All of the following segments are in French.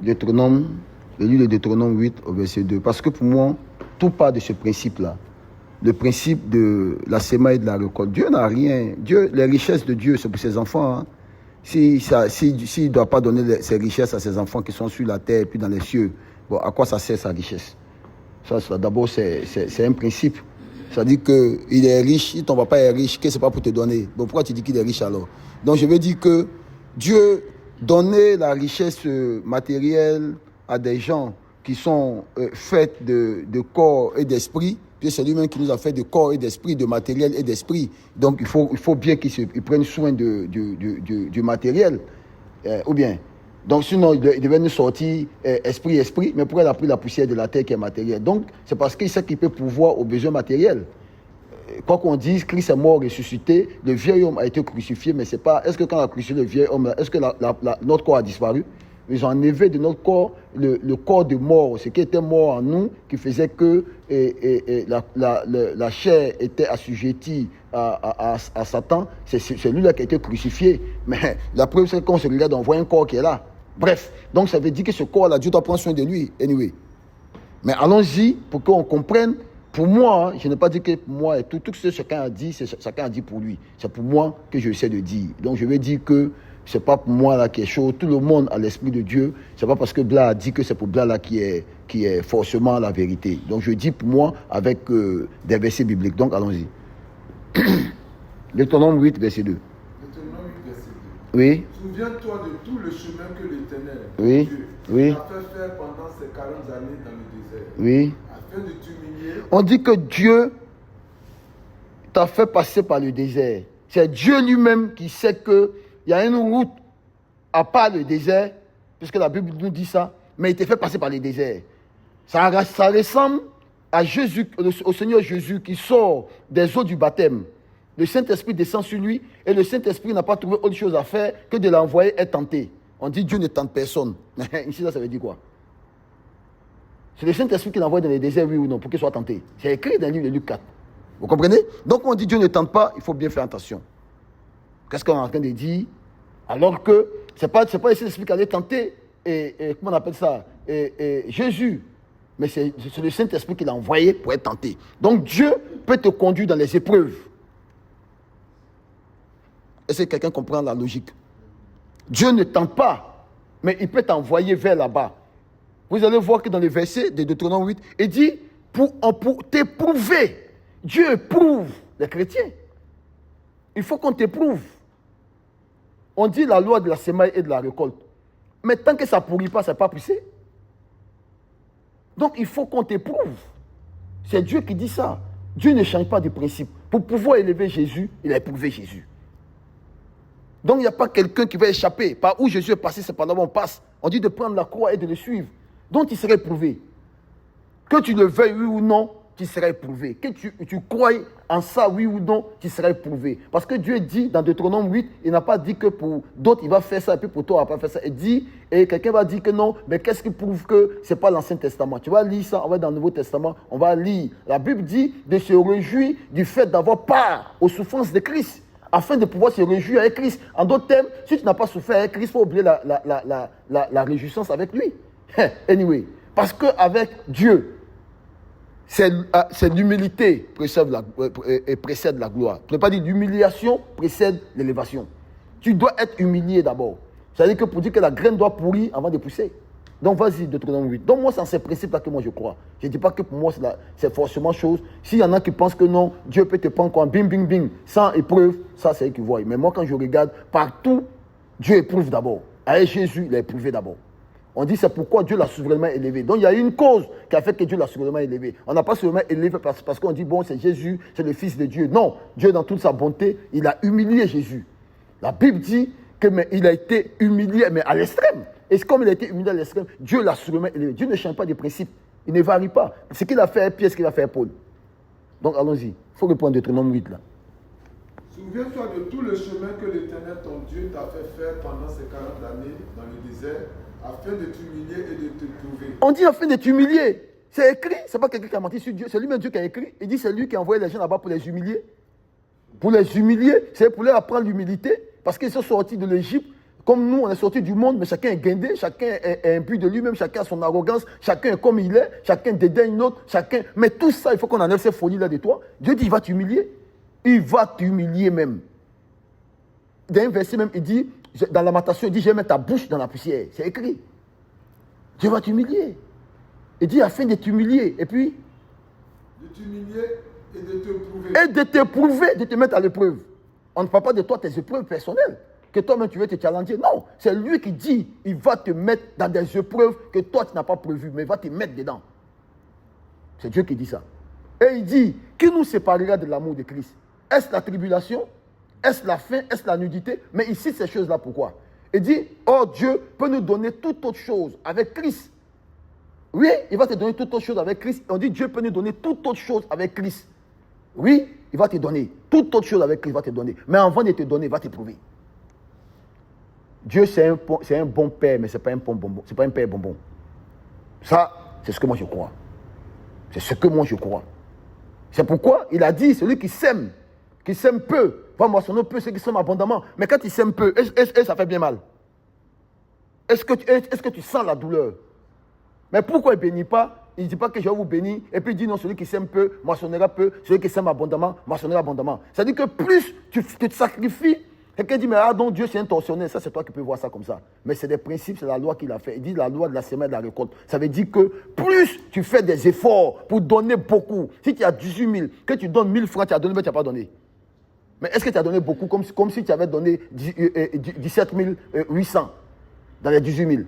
Deutéronome, je lis le Deutéronome 8 au verset 2. Parce que pour moi, tout part de ce principe-là. Le principe de la semaille et de la récolte. Dieu n'a rien. Dieu, les richesses de Dieu, c'est pour ses enfants. Hein. S'il ne doit pas donner ses richesses à ses enfants qui sont sur la terre et puis dans les cieux, bon, à quoi ça sert sa richesse? Ça d'abord, c'est un principe. Ça dit qu'il est riche, si ton papa est riche, que ce n'est pas pour te donner. Bon, pourquoi tu dis qu'il est riche alors? Donc je veux dire que Dieu donnait la richesse matérielle à des gens qui sont faits de corps et d'esprit. Puis c'est lui-même qui nous a fait de corps et d'esprit, de matériel et d'esprit. Donc il faut bien qu'ils prennent soin du matériel. Ou bien. Donc sinon, il devait nous sortir esprit, mais pourquoi il a pris la poussière de la terre qui est matérielle? Donc c'est parce qu'il sait qu'il peut pouvoir aux besoins matériels. Quoi qu'on dise, Christ est mort, ressuscité, le vieil homme a été crucifié, mais c'est pas... Est-ce que quand on a crucifié le vieil homme, est-ce que notre corps a disparu? Ils ont enlevé de notre corps le corps de mort, ce qui était mort en nous, qui faisait que la chair était assujettie à Satan. C'est lui-là qui a été crucifié. Mais la preuve, c'est qu'on se regarde, on voit un corps qui est là. Bref, donc ça veut dire que ce corps-là, Dieu doit prendre soin de lui. Anyway. Mais allons-y pour qu'on comprenne. Pour moi, je n'ai pas dit que pour moi, tout ce que chacun a dit, chacun a dit pour lui. C'est pour moi que je sais de dire. Donc je vais dire que c'est pas pour moi là qui est chaud. Tout le monde a l'esprit de Dieu. C'est pas parce que Blas a dit que c'est pour Blas là qui est forcément la vérité. Donc je dis pour moi avec des versets bibliques. Donc allons-y. Deutéronome 8, verset 2. Deutéronome 8, verset 2. Oui. Souviens-toi de tout le chemin que l'Éternel, oui. Dieu, t'a fait faire pendant ces 40 années dans le désert. Oui. Afin de t'humilier. On dit que Dieu t'a fait passer par le désert. C'est Dieu lui-même qui sait qu'il y a une route à part le désert, puisque la Bible nous dit ça, mais il t'a fait passer par le désert. Ça ressemble à Jésus, au Seigneur Jésus qui sort des eaux du baptême. Le Saint-Esprit descend sur lui et le Saint-Esprit n'a pas trouvé autre chose à faire que de l'envoyer être tenté. On dit Dieu ne tente personne. Ici, ça veut dire quoi? C'est le Saint-Esprit qui l'envoie dans les déserts, oui ou non, pour qu'il soit tenté. C'est écrit dans le livre de Luc 4. Vous comprenez? Donc, on dit Dieu ne tente pas, il faut bien faire attention. Qu'est-ce qu'on est en train de dire? Alors que ce n'est pas le Saint-Esprit qui allait tenter, comment on appelle ça? Jésus. Mais c'est le Saint-Esprit qui l'a envoyé pour être tenté. Donc, Dieu peut te conduire dans les épreuves. Est-ce que quelqu'un comprend la logique? Dieu ne tente pas, mais il peut t'envoyer vers là-bas. Vous allez voir que dans le verset de Deutéronome 8, il dit, pour t'éprouver. Dieu éprouve les chrétiens. Il faut qu'on t'éprouve. On dit la loi de la semaille et de la récolte. Mais tant que ça ne pourrit pas, ça n'est pas poussé. Donc il faut qu'on t'éprouve. C'est Dieu qui dit ça. Dieu ne change pas de principe. Pour pouvoir élever Jésus, il a éprouvé Jésus. Donc il n'y a pas quelqu'un qui va échapper. Par où Jésus est passé, c'est par là où on passe. On dit de prendre la croix et de le suivre. Donc tu seras éprouvé. Que tu le veuilles, oui ou non, tu seras éprouvé. Que tu crois en ça, oui ou non, tu seras éprouvé. Parce que Dieu dit dans Deutéronome 8, il n'a pas dit que pour d'autres, il va faire ça, et puis pour toi, il ne va pas faire ça. Il dit, et quelqu'un va dire que non, mais qu'est-ce qui prouve que ce n'est pas l'Ancien Testament? Tu vas lire ça, on va dans le Nouveau Testament, on va lire. La Bible dit de se réjouir du fait d'avoir part aux souffrances de Christ, afin de pouvoir se réjouir avec Christ. En d'autres termes, si tu n'as pas souffert avec Christ, il faut oublier la réjouissance avec lui. Anyway, parce qu'avec Dieu, c'est l'humilité précède la gloire. Tu ne peux pas dire l'humiliation précède l'élévation. Tu dois être humilié d'abord. C'est-à-dire que pour dire que la graine doit pourrir avant de pousser. Donc vas-y, Deutéronome 8. Donc moi, c'est en ces principes-là que moi je crois. Je ne dis pas que pour moi, c'est forcément chose. S'il y en a qui pensent que non, Dieu peut te prendre comme bing, bing, bing, sans épreuve, ça c'est eux qui voient. Mais moi, quand je regarde, partout, Dieu éprouve d'abord. Avec Jésus, il a éprouvé d'abord. On dit c'est pourquoi Dieu l'a souverainement élevé. Donc il y a une cause qui a fait que Dieu l'a souverainement élevé. On n'a pas souverainement élevé parce qu'on dit bon c'est Jésus, c'est le Fils de Dieu. Non, Dieu dans toute sa bonté, il a humilié Jésus. La Bible dit qu'il a été humilié mais à l'extrême. Et comme il a été humilié à l'extrême, Dieu l'a souverainement élevé. Dieu ne change pas de principe. Il ne varie pas. Ce qu'il a fait à Pierre, ce qu'il a fait à Paul. Donc allons-y. Il faut reprendre Deutéronome 8 là. Souviens-toi de tout le chemin que l'Éternel ton Dieu t'a fait faire pendant ces 40 années dans le désert, afin de t'humilier et de te prouver. On dit afin de t'humilier. C'est écrit. Ce n'est pas quelqu'un qui a menti sur Dieu. C'est lui-même Dieu qui a écrit. Il dit c'est lui qui a envoyé les gens là-bas pour les humilier. Pour les humilier, c'est pour leur apprendre l'humilité. Parce qu'ils sont sortis de l'Égypte Comme nous, on est sortis du monde, mais chacun est guindé, chacun est imbu de lui-même, chacun a son arrogance, chacun est comme il est, chacun dédaigne l'autre, chacun... Mais tout ça, il faut qu'on enlève ces folies-là de toi. Dieu dit, il va t'humilier. Il va t'humilier même. Dans un verset même, il dit, dans Lamentation, il dit, je vais mettre ta bouche dans la poussière. C'est écrit. Dieu va t'humilier. Il dit, afin de t'humilier. Et puis... de t'humilier et de te prouver. Et de te prouver, de te mettre à l'épreuve. On ne parle pas de toi, tes épreuves personnelles. Que toi-même, tu veux te challenger. Non, c'est lui qui dit, il va te mettre dans des épreuves que toi, tu n'as pas prévues, mais il va te mettre dedans. C'est Dieu qui dit ça. Et il dit, qui nous séparera de l'amour de Christ? Est-ce la tribulation? Est-ce la faim? Est-ce la nudité? Mais ici, ces choses-là, pourquoi? Il dit, oh, Dieu peut nous donner toute autre chose avec Christ. Oui, il va te donner toute autre chose avec Christ. On dit, Dieu peut nous donner toute autre chose avec Christ. Oui, il va te donner. Toute autre chose avec Christ, il va te donner. Mais avant de te donner, il va t'éprouver. Dieu, c'est un bon père, mais ce n'est pas un bon bonbon. C'est pas un père bonbon. Ça, c'est ce que moi je crois. C'est ce que moi je crois. C'est pourquoi il a dit, celui qui sème peu, va moissonner peu, ceux qui sèment abondamment. Mais quand il sème peu, ça fait bien mal. Est-ce que tu sens la douleur? Mais pourquoi il ne bénit pas? Il ne dit pas que je vais vous bénir. Et puis il dit non, celui qui sème peu, moissonnera peu. Celui qui sème abondamment, moissonnera abondamment. C'est-à-dire que plus tu te sacrifies, quelqu'un dit, mais ah donc Dieu c'est un tortionnaire. Ça c'est toi qui peux voir ça comme ça. Mais c'est des principes, c'est la loi qu'il a fait. Il dit la loi de la semaine de la récolte. Ça veut dire que plus tu fais des efforts pour donner beaucoup. Si tu as 18 000, que tu donnes 1000 francs, tu as donné, mais tu n'as pas donné. Mais est-ce que tu as donné beaucoup comme si tu avais donné 17 800 dans les 18 000?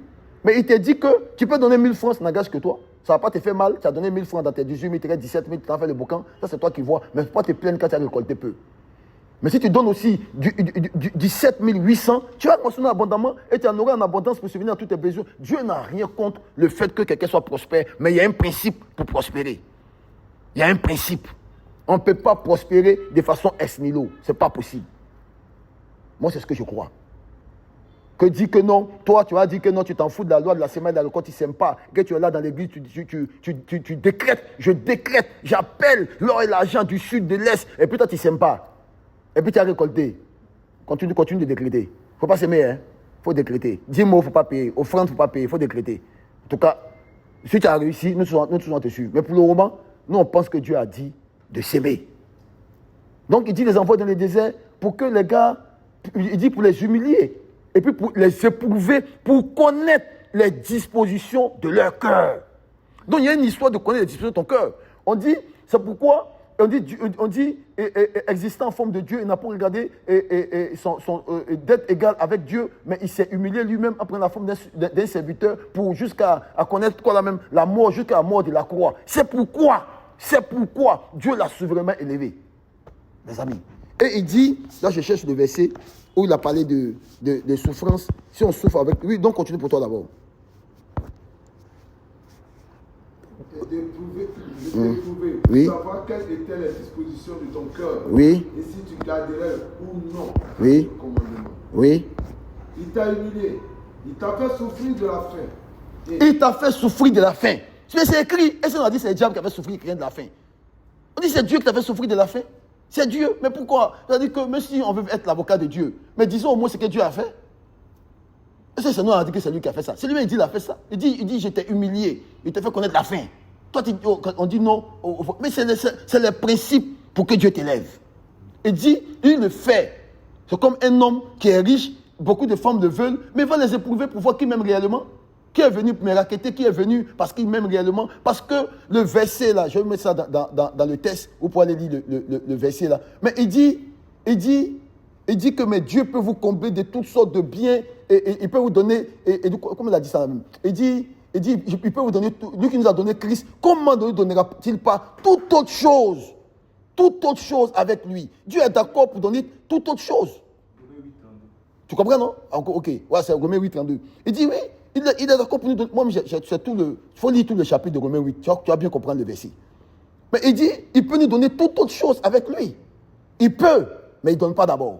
Mais il te dit que tu peux donner 1000 francs, ça n'engage que toi. Ça ne va pas te faire mal. Tu as donné 1000 francs dans tes 18 000, tu as 17 000, tu as fait le boucan. Ça, c'est toi qui vois. Mais il ne faut pas te plaindre quand tu as récolté peu. Mais si tu donnes aussi du 17 800, tu vas consommer abondamment et tu en auras en abondance pour subvenir à tous tes besoins. Dieu n'a rien contre le fait que quelqu'un soit prospère. Mais il y a un principe pour prospérer. Il y a un principe. On ne peut pas prospérer de façon ex nihilo. Ce n'est pas possible. Moi, c'est ce que je crois. Que dit que non, toi tu as dit que non, tu t'en fous de la loi de la semaine de la récolte, tu ne s'aimes pas, que tu es là dans l'église, tu décrètes, je décrète, j'appelle l'or et l'argent du sud, de l'est, et puis toi tu ne s'aimes pas. Et puis tu as récolté. Continue de décréter. Il ne faut pas s'aimer, hein. Il faut décréter. 10 mots, il ne faut pas payer. Offrande, il ne faut pas payer, il faut décréter. En tout cas, si tu as réussi, nous sommes dessus. Mais pour le moment, nous on pense que Dieu a dit de s'aimer. Donc il dit les envoie dans le désert pour que les gars, il dit pour les humilier. Et puis pour les éprouver, pour connaître les dispositions de leur cœur. Donc il y a une histoire de connaître les dispositions de ton cœur. On dit, c'est pourquoi on dit existant en forme de Dieu, il n'a pas regardé d'être égal avec Dieu, mais il s'est humilié lui-même en prenant la forme d'un serviteur pour jusqu'à connaître quoi la mort, jusqu'à la mort de la croix. C'est pourquoi Dieu l'a souverainement élevé. Mes amis. Et il dit, là je cherche le verset où il a parlé de souffrance. Si on souffre avec lui, donc continue pour toi d'abord. Et d'éprouver, Oui. pour savoir quelles étaient les dispositions de ton cœur. Oui. Et si tu garderais ou non Oui. le commandement. Oui. Il t'a humilié. Il t'a fait souffrir de la faim. Il t'a fait souffrir de la faim. C'est écrit. Et ça on a dit c'est le diable qui a fait souffrir rien de la faim. On dit c'est Dieu qui t'a fait souffrir de la faim. C'est Dieu. Mais pourquoi? C'est-à-dire que même si on veut être l'avocat de Dieu, mais disons au moins ce que Dieu a fait. Et c'est nous on a dit que c'est lui qui a fait ça. C'est lui qui dit qu'il a fait ça. Il dit je t'ai humilié. Il t'a fait connaître la faim. Toi, on dit non. Mais c'est les principes pour que Dieu t'élève. Il dit, il le fait. C'est comme un homme qui est riche. Beaucoup de femmes le veulent. Mais il va les éprouver pour voir qui m'aime réellement. Qui est venu me raqueter, qui est venu parce qu'il m'aime réellement. Parce que le verset là, je vais mettre ça dans le texte, vous pouvez aller lire le verset là. Mais il dit que mais Dieu peut vous combler de toutes sortes de biens et il peut vous donner, comment il a dit ça même? Il dit, il peut vous donner tout, lui qui nous a donné Christ, comment ne donnera-t-il pas toute autre chose avec lui? Dieu est d'accord pour donner toute autre chose. Tu comprends, non? Ok, ouais, c'est Romains 8, 32. Il dit oui. Il est d'accord pour nous donner. Moi, il faut lire tout le chapitre de Romains 8. Tu vas bien comprendre le verset. Mais il dit, il peut nous donner toute autre chose avec lui. Il peut, mais il ne donne pas d'abord.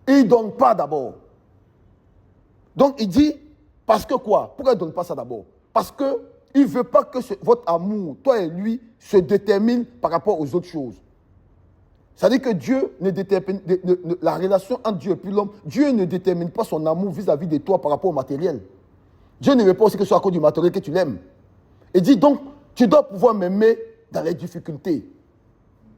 Il ne donne pas d'abord. Donc, il dit, parce que quoi? Pourquoi il ne donne pas ça d'abord? Parce qu'il ne veut pas que votre amour, toi et lui, se détermine par rapport aux autres choses. C'est-à-dire que Dieu ne détermine, la relation entre Dieu et puis l'homme, Dieu ne détermine pas son amour vis-à-vis de toi par rapport au matériel. Dieu ne veut pas aussi que ce soit à cause du matériel que tu l'aimes. Il dit donc, tu dois pouvoir m'aimer dans les difficultés.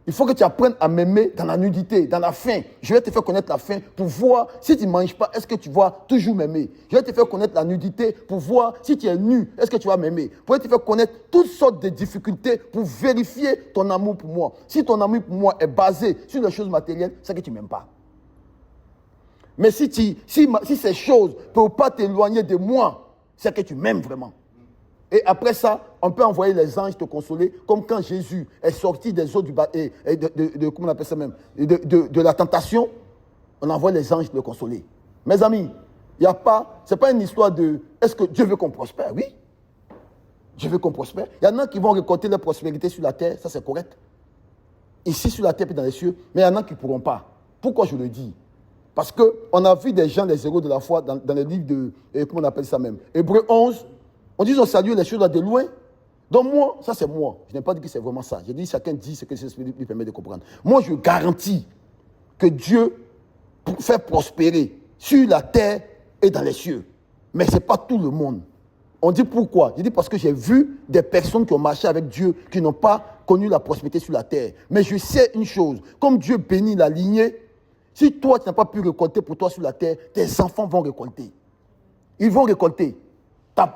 Il faut que tu apprennes à m'aimer dans la nudité, dans la faim. Je vais te faire connaître la faim pour voir si tu ne manges pas, est-ce que tu vas toujours m'aimer. Je vais te faire connaître la nudité pour voir si tu es nu, est-ce que tu vas m'aimer. Je vais te faire connaître toutes sortes de difficultés pour vérifier ton amour pour moi. Si ton amour pour moi est basé sur les choses matérielles, c'est que tu ne m'aimes pas. Mais si ces choses ne peuvent pas t'éloigner de moi, c'est que tu m'aimes vraiment. Et après ça, on peut envoyer les anges te consoler, comme quand Jésus est sorti des eaux comment on appelle ça même, de la tentation, on envoie les anges le consoler. Mes amis, c'est pas une histoire de, est-ce que Dieu veut qu'on prospère? Oui, Dieu veut qu'on prospère. Il y en a qui vont récolter leur prospérité sur la terre, ça c'est correct. Ici sur la terre puis dans les cieux, mais il y en a qui ne pourront pas. Pourquoi je le dis? Parce qu'on a vu des gens, les héros de la foi, dans le livre de, comment on appelle ça même, Hébreux 11, on dit, on salue les choses là de loin. Donc moi, ça c'est moi. Je n'ai pas dit que c'est vraiment ça. J'ai dit, chacun dit ce que l'Esprit lui permet de comprendre. Moi, je garantis que Dieu fait prospérer sur la terre et dans les cieux. Mais ce n'est pas tout le monde. On dit pourquoi? Je dis parce que j'ai vu des personnes qui ont marché avec Dieu, qui n'ont pas connu la prospérité sur la terre. Mais je sais une chose, comme Dieu bénit la lignée, si toi, tu n'as pas pu récolter pour toi sur la terre, tes enfants vont récolter. Ils vont récolter.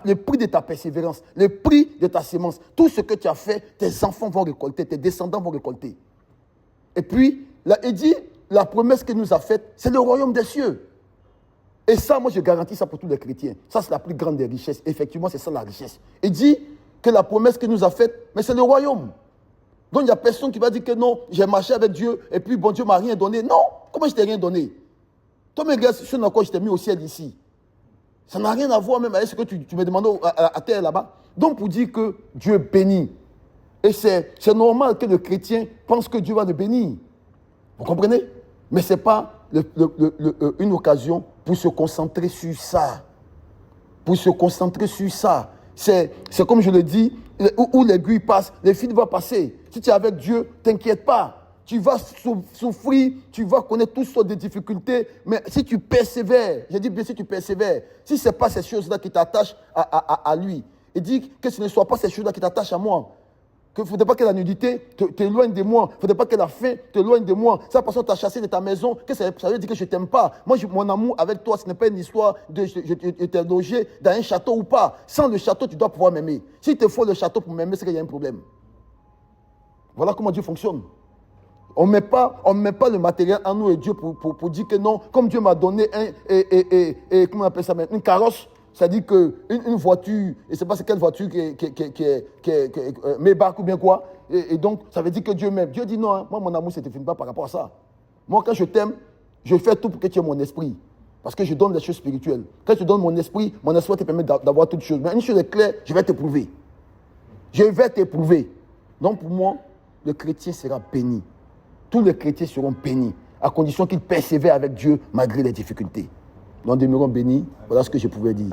Le prix de ta persévérance, le prix de ta sémence, tout ce que tu as fait, tes enfants vont récolter, tes descendants vont récolter. Et puis, il dit, la promesse qu'il nous a faite, c'est le royaume des cieux. Et ça, moi, je garantis ça pour tous les chrétiens. Ça, c'est la plus grande des richesses. Effectivement, c'est ça la richesse. Il dit que la promesse qu'il nous a faite, mais c'est le royaume. Donc, il n'y a personne qui va dire que non, j'ai marché avec Dieu, et puis, bon, Dieu ne m'a rien donné. Non, comment je t'ai rien donné? Toi, mes gars, ce dans quoi je t'ai mis au ciel ici. Ça n'a rien à voir même avec ce que tu me demandais à terre là-bas. Donc, pour dire que Dieu bénit. Et c'est normal que le chrétien pense que Dieu va le bénir. Vous comprenez? Mais ce n'est pas une occasion pour se concentrer sur ça. Pour se concentrer sur ça. C'est comme je le dis, où l'aiguille passe, le fil va passer. Si tu es avec Dieu, t'inquiète pas. Tu vas souffrir, tu vas connaître toutes sortes de difficultés, mais si tu persévères, je dis bien si tu persévères, si ce n'est pas ces choses-là qui t'attachent à lui, il dit que ce ne soit pas ces choses-là qui t'attachent à moi. Il ne faudrait pas que la nudité t'éloigne de moi, il ne faudrait pas que la faim t'éloigne de moi. Ça, parce qu'on t'a chassé de ta maison, que ça veut dire que je ne t'aime pas. Moi, mon amour avec toi, ce n'est pas une histoire de je t'ai logé dans un château ou pas. Sans le château, tu dois pouvoir m'aimer. S'il te faut le château pour m'aimer, c'est qu'il y a un problème. Voilà comment Dieu fonctionne. On ne met pas le matériel en nous et Dieu pour dire que non, comme Dieu m'a donné comment on appelle ça maintenant, une carrosse, c'est-à-dire qu'une voiture, et c'est pas quelle voiture qui est Maybach ou bien quoi, et donc ça veut dire que Dieu m'aime. Dieu dit non, hein, moi mon amour ne se définit pas par rapport à ça. Moi quand je t'aime, je fais tout pour que tu aies mon esprit, parce que je donne les choses spirituelles. Quand tu donnes mon esprit te permet d'avoir toutes choses. Mais une chose est claire, je vais t'éprouver. Je vais t'éprouver. Donc pour moi, le chrétien sera béni. Tous les chrétiens seront bénis, à condition qu'ils persévèrent avec Dieu malgré les difficultés. Nous demeurons bénis. Voilà ce que je pouvais dire.